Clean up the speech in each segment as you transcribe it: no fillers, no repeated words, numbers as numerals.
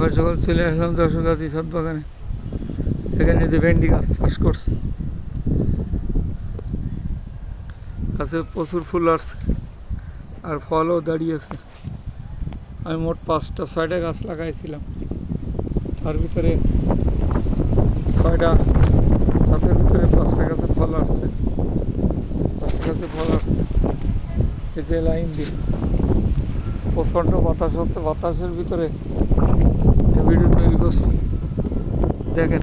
সকাল সকাল চলে আসলাম যশোর গাছি ছাদ বাগানে। এখানে যে ভেন্ডি গাছ চাষ করছে, গাছে প্রচুর ফুল আসছে আর ফলও দাঁড়িয়েছে। আমি মোট 5টা-6টা গাছ লাগাইছিলাম, তার ভিতরে 6টা গাছের ভিতরে 5টা গাছে ফল আসছে, 5টা গাছে ফল আসছে। এই যে লাইন দিয়ে প্রচণ্ড বাতাস হচ্ছে, বাতাসের ভিতরে ভিডিও তৈরি করছি, দেখেন।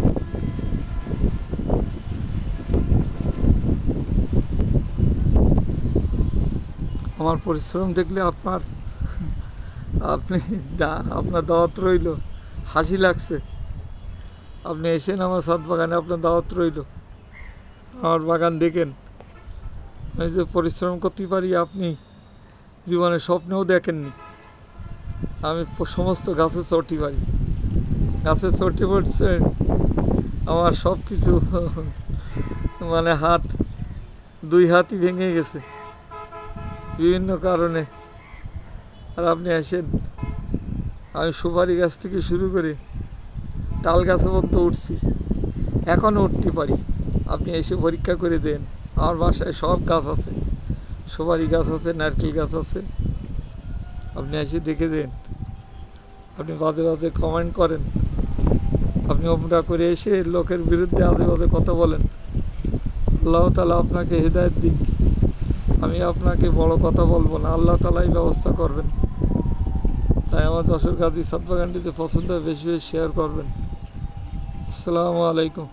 আমার পরিশ্রম দেখলে আপনার দাওয়াত রইল। হাসি লাগছে, আপনি এসেন আমার ছাদ বাগানে, আপনার দাওয়াত রইল। আমার বাগান দেখেন, আমি যে পরিশ্রম করতে পারি আপনি জীবনে স্বপ্নেও দেখেননি। আমি সমস্ত গাছে চটি পারি, গাছে চটি পড়ছে আমার সব কিছু, মানে দুই হাতই ভেঙে গেছে বিভিন্ন কারণে। আর আপনি আসেন, আমি সুপারি গাছ থেকে শুরু করে তাল গাছে পর্যন্ত উঠছি, এখনও উঠতে পারি। আপনি এসে পরীক্ষা করে দেন। আমার বাসায় সব গাছ আছে, সুপারি গাছ আছে, নারকেল গাছ আছে। আপনি এসে দেখে দেন। আপনি বাজে বাজে কমেন্ট করেন, আপনি ওপরা করে এসে লোকের বিরুদ্ধে আজে বাজে কথা বলেন। আল্লাহ তাআলা আপনাকে হেদায়েত দিক। আমি আপনাকে বড় কথা বলবো না, আল্লাহ তাআলাই ব্যবস্থা করবেন। তাই আমার যশোর গাছি ছাদ বাগানটিতে পছন্দ হয়, বেশি বেশি শেয়ার করবেন। আসসালামু আলাইকুম।